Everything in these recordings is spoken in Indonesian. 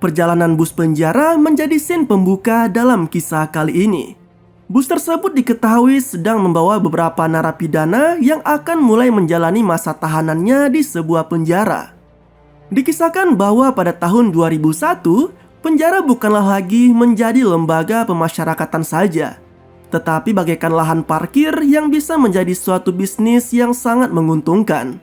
Perjalanan bus penjara menjadi scene pembuka dalam kisah kali ini. Bus tersebut diketahui sedang membawa beberapa narapidana yang akan mulai menjalani masa tahanannya di sebuah penjara. Dikisahkan bahwa pada tahun 2001, penjara bukanlah lagi menjadi lembaga pemasyarakatan saja, tetapi bagaikan lahan parkir yang bisa menjadi suatu bisnis yang sangat menguntungkan.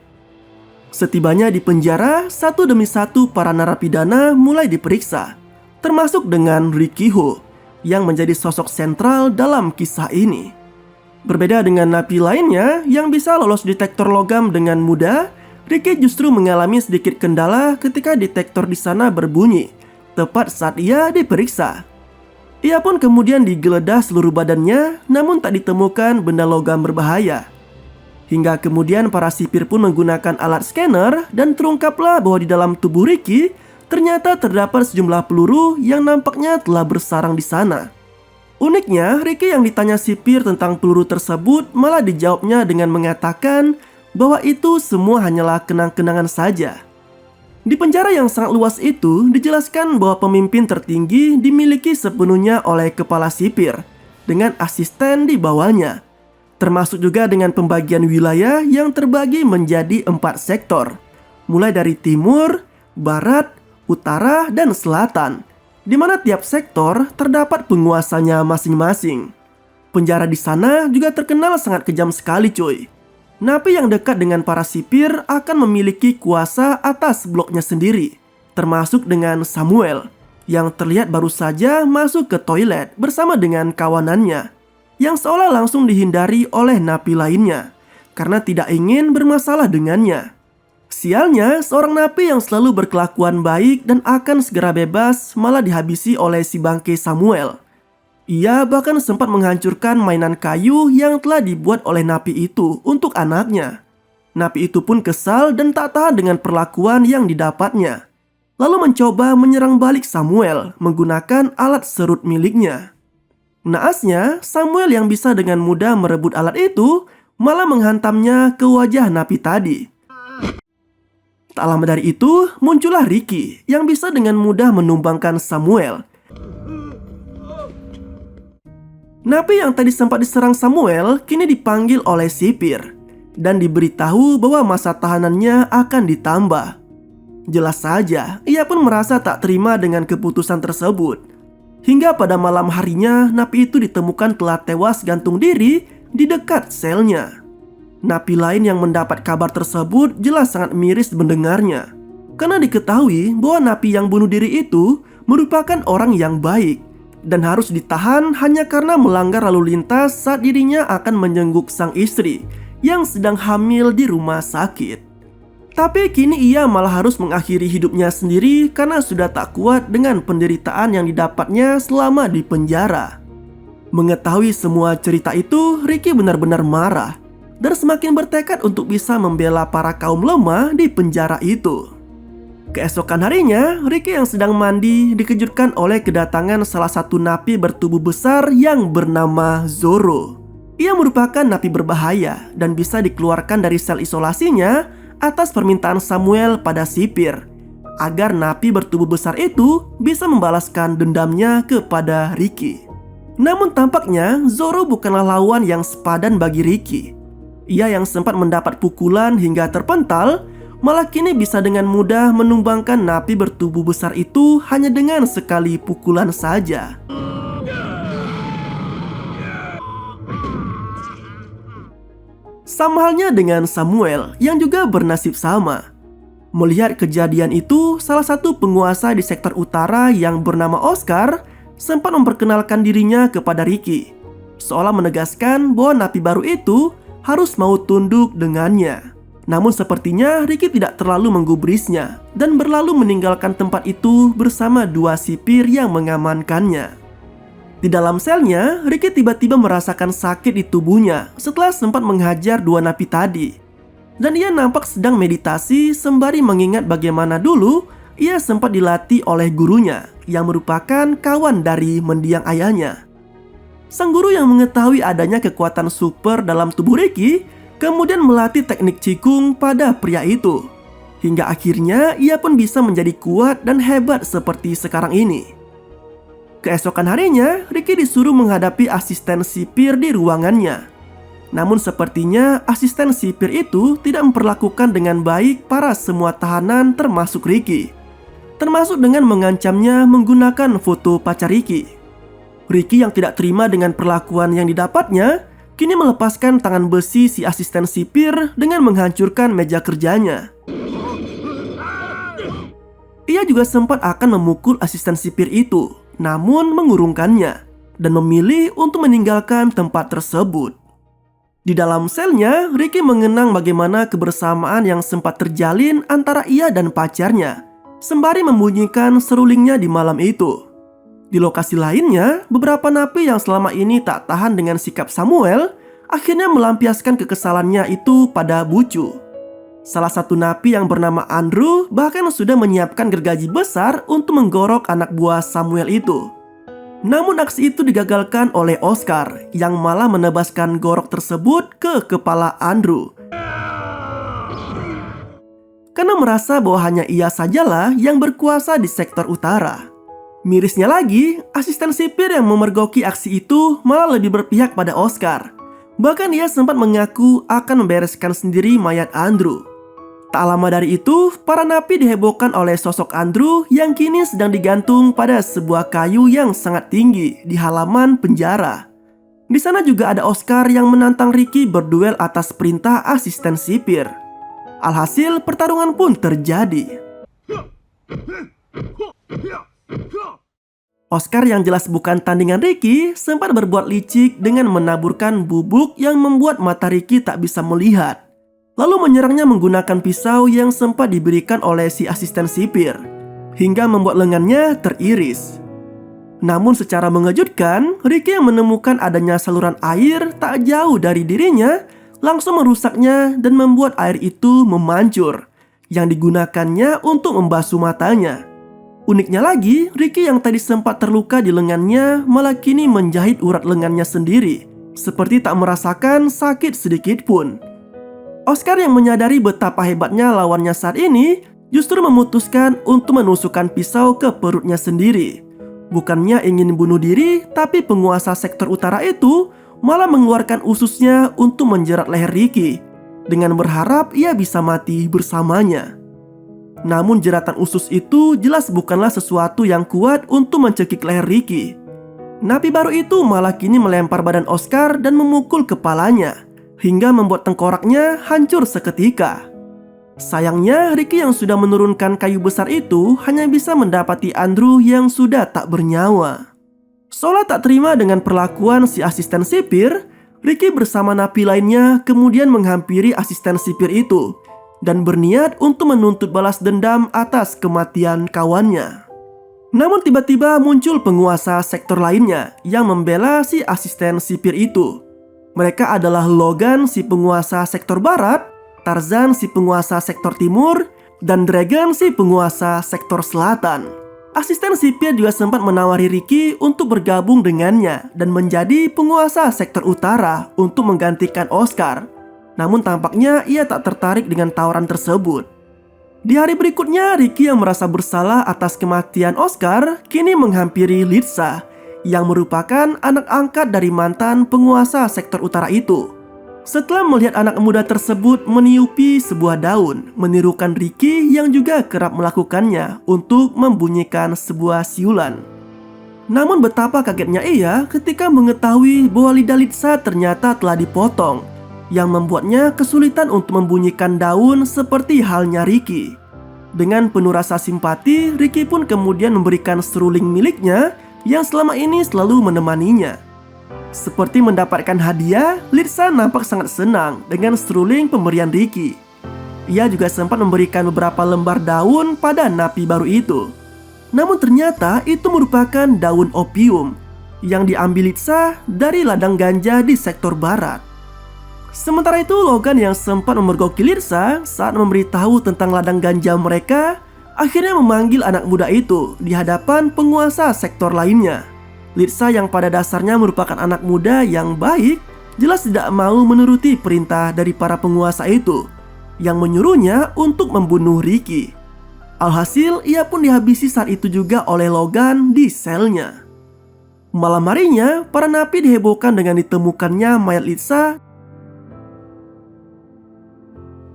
Setibanya di penjara, satu demi satu para narapidana mulai diperiksa, termasuk dengan Ricky Ho, yang menjadi sosok sentral dalam kisah ini. Berbeda dengan napi lainnya yang bisa lolos detektor logam dengan mudah, Ricky justru mengalami sedikit kendala ketika detektor di sana berbunyi, tepat saat ia diperiksa. Ia pun kemudian digeledah seluruh badannya, namun tak ditemukan benda logam berbahaya. Hingga kemudian para sipir pun menggunakan alat scanner dan terungkaplah bahwa di dalam tubuh Ricky ternyata terdapat sejumlah peluru yang nampaknya telah bersarang di sana. Uniknya, Ricky yang ditanya sipir tentang peluru tersebut malah dijawabnya dengan mengatakan bahwa itu semua hanyalah kenang-kenangan saja. Di penjara yang sangat luas itu dijelaskan bahwa pemimpin tertinggi dimiliki sepenuhnya oleh kepala sipir dengan asisten di bawahnya. Termasuk juga dengan pembagian wilayah yang terbagi menjadi 4 sektor, mulai dari timur, barat, utara, dan selatan, di mana tiap sektor terdapat penguasanya masing-masing. Penjara di sana juga terkenal sangat kejam sekali cuy. Napi yang dekat dengan para sipir akan memiliki kuasa atas bloknya sendiri, termasuk dengan Samuel, yang terlihat baru saja masuk ke toilet bersama dengan kawanannya, yang seolah langsung dihindari oleh napi lainnya karena tidak ingin bermasalah dengannya. Sialnya, seorang napi yang selalu berkelakuan baik dan akan segera bebas malah dihabisi oleh si bangke Samuel. Ia bahkan sempat menghancurkan mainan kayu yang telah dibuat oleh napi itu untuk anaknya. Napi itu pun kesal dan tak tahan dengan perlakuan yang didapatnya, lalu mencoba menyerang balik Samuel menggunakan alat serut miliknya. Naasnya, Samuel yang bisa dengan mudah merebut alat itu malah menghantamnya ke wajah napi tadi. Tak lama dari itu, muncullah Ricky yang bisa dengan mudah menumbangkan Samuel. Napi yang tadi sempat diserang Samuel kini dipanggil oleh sipir dan diberitahu bahwa masa tahanannya akan ditambah. Jelas saja, ia pun merasa tak terima dengan keputusan tersebut. Hingga pada malam harinya, napi itu ditemukan telah tewas gantung diri di dekat selnya. Napi lain yang mendapat kabar tersebut jelas sangat miris mendengarnya, karena diketahui bahwa napi yang bunuh diri itu merupakan orang yang baik dan harus ditahan hanya karena melanggar lalu lintas saat dirinya akan menjenguk sang istri yang sedang hamil di rumah sakit. Tapi kini ia malah harus mengakhiri hidupnya sendiri karena sudah tak kuat dengan penderitaan yang didapatnya selama di penjara. Mengetahui semua cerita itu, Ricky benar-benar marah dan semakin bertekad untuk bisa membela para kaum lemah di penjara itu. Keesokan harinya, Ricky yang sedang mandi dikejutkan oleh kedatangan salah satu napi bertubuh besar yang bernama Zoro. Ia merupakan napi berbahaya dan bisa dikeluarkan dari sel isolasinya atas permintaan Samuel pada sipir, agar napi bertubuh besar itu bisa membalaskan dendamnya kepada Ricky. Namun tampaknya Zoro bukanlah lawan yang sepadan bagi Ricky. Ia yang sempat mendapat pukulan hingga terpental, malah kini bisa dengan mudah menumbangkan napi bertubuh besar itu hanya dengan sekali pukulan saja. Sama halnya dengan Samuel yang juga bernasib sama. Melihat kejadian itu, salah satu penguasa di sektor utara yang bernama Oscar sempat memperkenalkan dirinya kepada Ricky, seolah menegaskan bahwa napi baru itu harus mau tunduk dengannya. Namun sepertinya Ricky tidak terlalu menggubrisnya dan berlalu meninggalkan tempat itu bersama 2 sipir yang mengamankannya. Di dalam selnya, Ricky tiba-tiba merasakan sakit di tubuhnya setelah sempat menghajar 2 napi tadi. Dan ia nampak sedang meditasi sembari mengingat bagaimana dulu ia sempat dilatih oleh gurunya yang merupakan kawan dari mendiang ayahnya. Sang guru yang mengetahui adanya kekuatan super dalam tubuh Ricky kemudian melatih teknik Qigong pada pria itu. Hingga akhirnya ia pun bisa menjadi kuat dan hebat seperti sekarang ini. Keesokan harinya, Ricky disuruh menghadapi asisten sipir di ruangannya. Namun sepertinya asisten sipir itu tidak memperlakukan dengan baik para semua tahanan termasuk Ricky. Termasuk dengan mengancamnya menggunakan foto pacar Ricky. Ricky yang tidak terima dengan perlakuan yang didapatnya, kini melepaskan tangan besi si asisten sipir dengan menghancurkan meja kerjanya. Ia juga sempat akan memukul asisten sipir itu, namun mengurungkannya dan memilih untuk meninggalkan tempat tersebut. Di dalam selnya, Ricky mengenang bagaimana kebersamaan yang sempat terjalin antara ia dan pacarnya, sembari membunyikan serulingnya di malam itu. Di lokasi lainnya, beberapa napi yang selama ini tak tahan dengan sikap Samuel akhirnya melampiaskan kekesalannya itu pada Bucu. Salah satu napi yang bernama Andrew bahkan sudah menyiapkan gergaji besar untuk menggorok anak buah Samuel itu. Namun aksi itu digagalkan oleh Oscar yang malah menebaskan gorok tersebut ke kepala Andrew. Karena merasa bahwa hanya ia sajalah yang berkuasa di sektor utara. Mirisnya lagi, asisten sipir yang memergoki aksi itu malah lebih berpihak pada Oscar. Bahkan ia sempat mengaku akan membereskan sendiri mayat Andrew. Tak lama dari itu, para napi dihebohkan oleh sosok Andrew yang kini sedang digantung pada sebuah kayu yang sangat tinggi di halaman penjara. Di sana juga ada Oscar yang menantang Ricky berduel atas perintah asisten sipir. Alhasil, pertarungan pun terjadi. Oscar yang jelas bukan tandingan Ricky sempat berbuat licik dengan menaburkan bubuk yang membuat mata Ricky tak bisa melihat. Lalu menyerangnya menggunakan pisau yang sempat diberikan oleh si asisten sipir, hingga membuat lengannya teriris. Namun secara mengejutkan, Ricky yang menemukan adanya saluran air tak jauh dari dirinya langsung merusaknya dan membuat air itu memancur, yang digunakannya untuk membasuh matanya. Uniknya lagi, Ricky yang tadi sempat terluka di lengannya malah kini menjahit urat lengannya sendiri, seperti tak merasakan sakit sedikit pun. Oscar yang menyadari betapa hebatnya lawannya saat ini, justru memutuskan untuk menusukkan pisau ke perutnya sendiri. Bukannya ingin bunuh diri, tapi penguasa sektor utara itu malah mengeluarkan ususnya untuk menjerat leher Ricky, dengan berharap ia bisa mati bersamanya. Namun jeratan usus itu jelas bukanlah sesuatu yang kuat untuk mencekik leher Ricky. Napi baru itu malah kini melempar badan Oscar dan memukul kepalanya, hingga membuat tengkoraknya hancur seketika. Sayangnya, Ricky yang sudah menurunkan kayu besar itu hanya bisa mendapati Andrew yang sudah tak bernyawa. Seolah tak terima dengan perlakuan si asisten sipir, Ricky bersama napi lainnya kemudian menghampiri asisten sipir itu dan berniat untuk menuntut balas dendam atas kematian kawannya. Namun tiba-tiba muncul penguasa sektor lainnya yang membela si asisten sipir itu. Mereka adalah Logan si penguasa sektor barat, Tarzan si penguasa sektor timur, dan Dragon si penguasa sektor selatan. Asisten sipir juga sempat menawari Ricky untuk bergabung dengannya dan menjadi penguasa sektor utara untuk menggantikan Oscar. Namun tampaknya ia tak tertarik dengan tawaran tersebut. Di hari berikutnya, Ricky yang merasa bersalah atas kematian Oscar kini menghampiri Lisa, yang merupakan anak angkat dari mantan penguasa sektor utara itu. Setelah melihat anak muda tersebut meniupi sebuah daun, menirukan Ricky yang juga kerap melakukannya untuk membunyikan sebuah siulan. Namun betapa kagetnya ia ketika mengetahui bahwa lidah Lisa ternyata telah dipotong, yang membuatnya kesulitan untuk membunyikan daun seperti halnya Ricky. Dengan penuh rasa simpati, Ricky pun kemudian memberikan seruling miliknya yang selama ini selalu menemaninya. Seperti mendapatkan hadiah, Lisa nampak sangat senang dengan seruling pemberian Ricky. Ia juga sempat memberikan beberapa lembar daun pada napi baru itu. Namun ternyata itu merupakan daun opium yang diambil Lisa dari ladang ganja di sektor barat. Sementara itu, Logan yang sempat memergoki Lisa saat memberitahu tentang ladang ganja mereka akhirnya memanggil anak muda itu di hadapan penguasa sektor lainnya. Lisa yang pada dasarnya merupakan anak muda yang baik jelas tidak mau menuruti perintah dari para penguasa itu. yang menyuruhnya untuk membunuh Ricky. Alhasil, ia pun dihabisi saat itu juga oleh Logan di selnya. Malam harinya, para napi dihebohkan dengan ditemukannya mayat Lisa.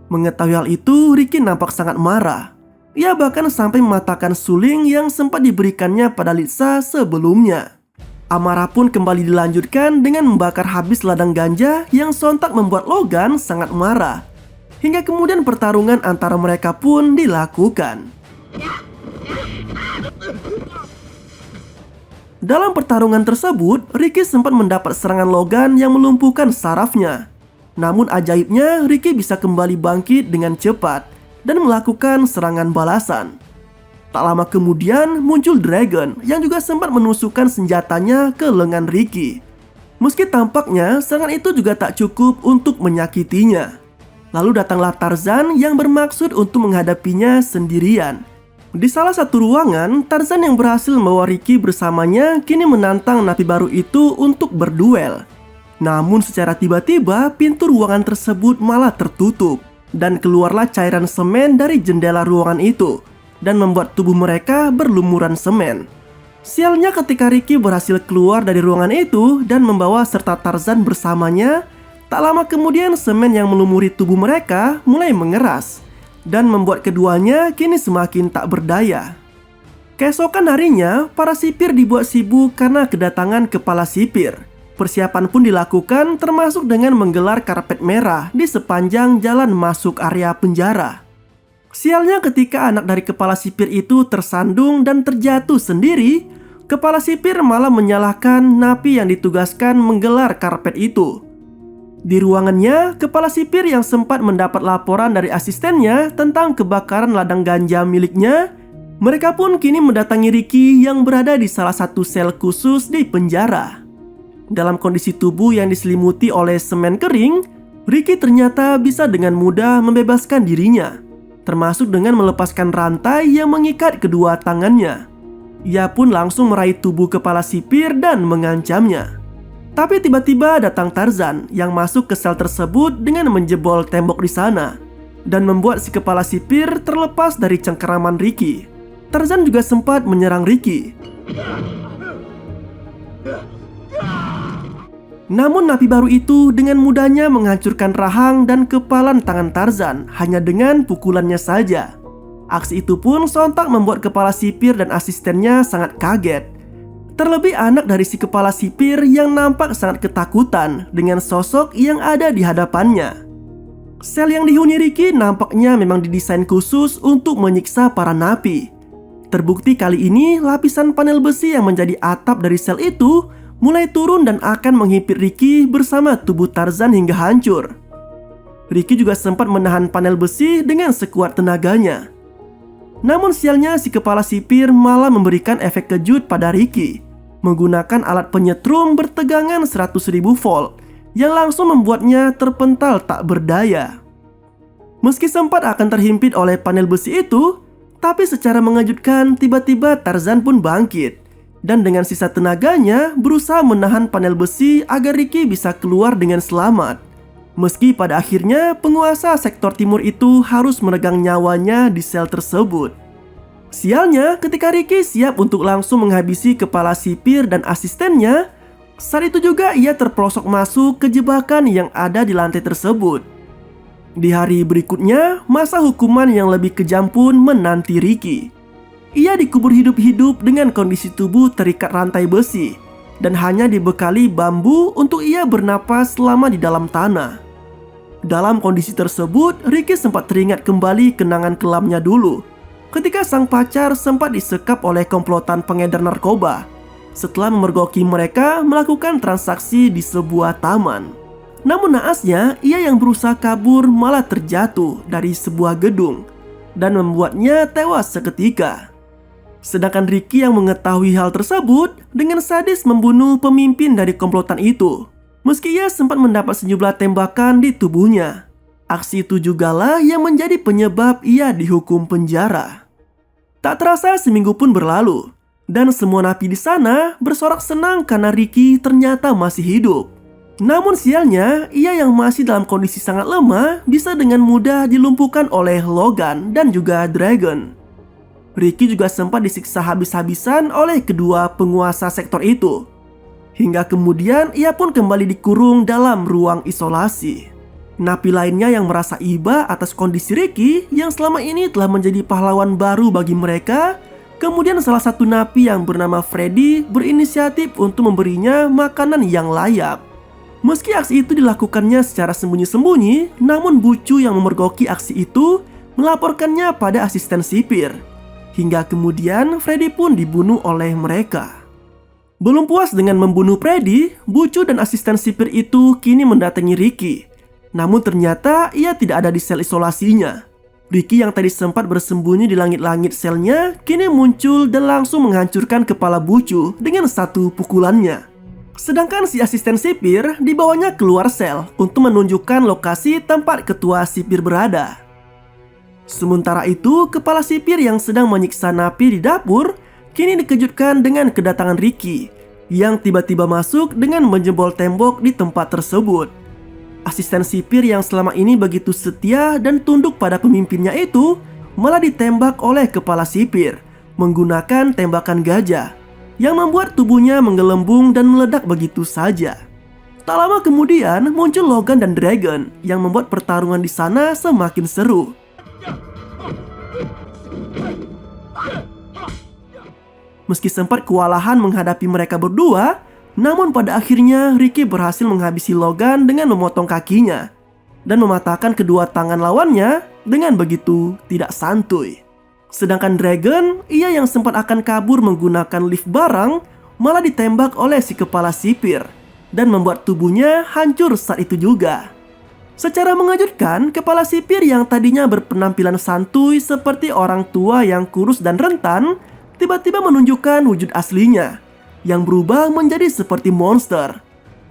Mengetahui hal itu, Ricky nampak sangat marah. Ia bahkan sampai mematahkan suling yang sempat diberikannya pada Lisa sebelumnya. Amarah pun kembali dilanjutkan dengan membakar habis ladang ganja yang sontak membuat Logan sangat marah. Hingga kemudian pertarungan antara mereka pun dilakukan. Dalam pertarungan tersebut, Ricky sempat mendapat serangan Logan yang melumpuhkan sarafnya. Namun ajaibnya, Ricky bisa kembali bangkit dengan cepat dan melakukan serangan balasan. Tak lama kemudian muncul Dragon yang juga sempat menusukkan senjatanya ke lengan Ricky. Meski tampaknya serangan itu juga tak cukup untuk menyakitinya. Lalu datanglah Tarzan yang bermaksud untuk menghadapinya sendirian. Di salah satu ruangan, Tarzan yang berhasil membawa Ricky bersamanya kini menantang napi baru itu untuk berduel. Namun secara tiba-tiba pintu ruangan tersebut malah tertutup dan keluarlah cairan semen dari jendela ruangan itu dan membuat tubuh mereka berlumuran semen. Sialnya ketika Ricky berhasil keluar dari ruangan itu dan membawa serta Tarzan bersamanya, tak lama kemudian semen yang melumuri tubuh mereka mulai mengeras dan membuat keduanya kini semakin tak berdaya. Keesokan harinya, para sipir dibuat sibuk karena kedatangan kepala sipir. Persiapan pun dilakukan termasuk dengan menggelar karpet merah di sepanjang jalan masuk area penjara. Sialnya ketika anak dari kepala sipir itu tersandung dan terjatuh sendiri, kepala sipir malah menyalahkan napi yang ditugaskan menggelar karpet itu. Di ruangannya, kepala sipir yang sempat mendapat laporan dari asistennya tentang kebakaran ladang ganja miliknya, mereka pun kini mendatangi Ricky yang berada di salah satu sel khusus di penjara. Dalam kondisi tubuh yang diselimuti oleh semen kering, Ricky ternyata bisa dengan mudah membebaskan dirinya, termasuk dengan melepaskan rantai yang mengikat kedua tangannya. Ia pun langsung meraih tubuh kepala sipir dan mengancamnya. Tapi tiba-tiba datang Tarzan yang masuk ke sel tersebut dengan menjebol tembok di sana dan membuat si kepala sipir terlepas dari cengkeraman Ricky. Tarzan juga sempat menyerang Ricky. Namun napi baru itu dengan mudahnya menghancurkan rahang dan kepalan tangan Tarzan hanya dengan pukulannya saja. Aksi itu pun sontak membuat kepala sipir dan asistennya sangat kaget. Terlebih anak dari si kepala sipir yang nampak sangat ketakutan dengan sosok yang ada di hadapannya. Sel yang dihuni Ricky nampaknya memang didesain khusus untuk menyiksa para napi. Terbukti kali ini lapisan panel besi yang menjadi atap dari sel itu mulai turun dan akan menghimpit Ricky bersama tubuh Tarzan hingga hancur. Ricky juga sempat menahan panel besi dengan sekuat tenaganya. Namun sialnya si kepala sipir malah memberikan efek kejut pada Ricky menggunakan alat penyetrum bertegangan 100.000 volt yang langsung membuatnya terpental tak berdaya. Meski sempat akan terhimpit oleh panel besi itu, tapi secara mengejutkan tiba-tiba Tarzan pun bangkit dan dengan sisa tenaganya berusaha menahan panel besi agar Ricky bisa keluar dengan selamat. Meski pada akhirnya penguasa sektor timur itu harus meregang nyawanya di sel tersebut. Sialnya ketika Ricky siap untuk langsung menghabisi kepala sipir dan asistennya, saat itu juga ia terperosok masuk ke jebakan yang ada di lantai tersebut. Di hari berikutnya, masa hukuman yang lebih kejam pun menanti Ricky. Ia dikubur hidup-hidup dengan kondisi tubuh terikat rantai besi dan hanya dibekali bambu untuk ia bernapas selama di dalam tanah. Dalam kondisi tersebut, Ricky sempat teringat kembali kenangan kelamnya dulu ketika sang pacar sempat disekap oleh komplotan pengedar narkoba setelah memergoki mereka melakukan transaksi di sebuah taman. Namun naasnya, ia yang berusaha kabur malah terjatuh dari sebuah gedung dan membuatnya tewas seketika. Sedangkan Ricky yang mengetahui hal tersebut dengan sadis membunuh pemimpin dari komplotan itu. Meski ia sempat mendapat sejumlah tembakan di tubuhnya. Aksi itu jugalah yang menjadi penyebab ia dihukum penjara. Tak terasa seminggu pun berlalu dan semua napi di sana bersorak senang karena Ricky ternyata masih hidup. Namun sialnya, ia yang masih dalam kondisi sangat lemah bisa dengan mudah dilumpuhkan oleh Logan dan juga Dragon. Ricky juga sempat disiksa habis-habisan oleh kedua penguasa sektor itu. Hingga kemudian ia pun kembali dikurung dalam ruang isolasi. Napi lainnya yang merasa iba atas kondisi Ricky yang selama ini telah menjadi pahlawan baru bagi mereka. Kemudian salah satu napi yang bernama Freddy berinisiatif untuk memberinya makanan yang layak. Meski aksi itu dilakukannya secara sembunyi-sembunyi, namun Bucu yang memergoki aksi itu melaporkannya pada asisten sipir. Hingga kemudian Freddy pun dibunuh oleh mereka. Belum puas dengan membunuh Freddy, Bucu dan asisten sipir itu kini mendatangi Ricky. Namun ternyata ia tidak ada di sel isolasinya. Ricky yang tadi sempat bersembunyi di langit-langit selnya kini muncul dan langsung menghancurkan kepala Bucu dengan satu pukulannya. Sedangkan si asisten sipir dibawanya keluar sel untuk menunjukkan lokasi tempat ketua sipir berada. Sementara itu, kepala sipir yang sedang menyiksa napi di dapur kini dikejutkan dengan kedatangan Ricky yang tiba-tiba masuk dengan menjebol tembok di tempat tersebut. Asisten sipir yang selama ini begitu setia dan tunduk pada pemimpinnya itu malah ditembak oleh kepala sipir menggunakan tembakan gajah yang membuat tubuhnya menggelembung dan meledak begitu saja. Tak lama kemudian muncul Logan dan Dragon yang membuat pertarungan di sana semakin seru. Meski sempat kewalahan menghadapi mereka berdua, namun pada akhirnya Ricky berhasil menghabisi Logan dengan memotong kakinya dan mematahkan kedua tangan lawannya dengan begitu tidak santuy. Sedangkan Dragon, ia yang sempat akan kabur menggunakan lift barang, malah ditembak oleh si kepala sipir dan membuat tubuhnya hancur saat itu juga. Secara mengejutkan, kepala sipir yang tadinya berpenampilan santuy seperti orang tua yang kurus dan rentan, tiba-tiba menunjukkan wujud aslinya yang berubah menjadi seperti monster.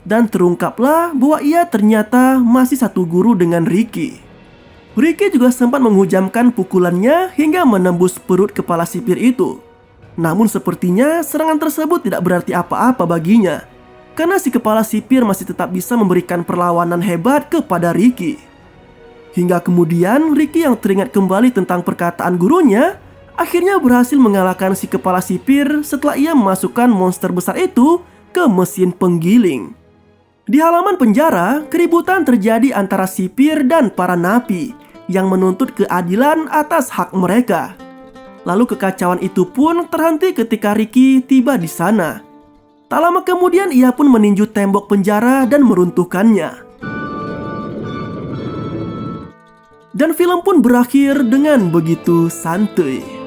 Dan terungkaplah bahwa ia ternyata masih satu guru dengan Ricky. Ricky juga sempat menghujamkan pukulannya hingga menembus perut kepala sipir itu. Namun sepertinya serangan tersebut tidak berarti apa-apa baginya, karena si kepala sipir masih tetap bisa memberikan perlawanan hebat kepada Ricky. Hingga kemudian Ricky yang teringat kembali tentang perkataan gurunya akhirnya berhasil mengalahkan si kepala sipir setelah ia memasukkan monster besar itu ke mesin penggiling. Di halaman penjara, keributan terjadi antara sipir dan para napi yang menuntut keadilan atas hak mereka. Lalu kekacauan itu pun terhenti ketika Ricky tiba di sana. Tak lama kemudian ia pun meninju tembok penjara dan meruntuhkannya. Dan film pun berakhir dengan begitu santuy.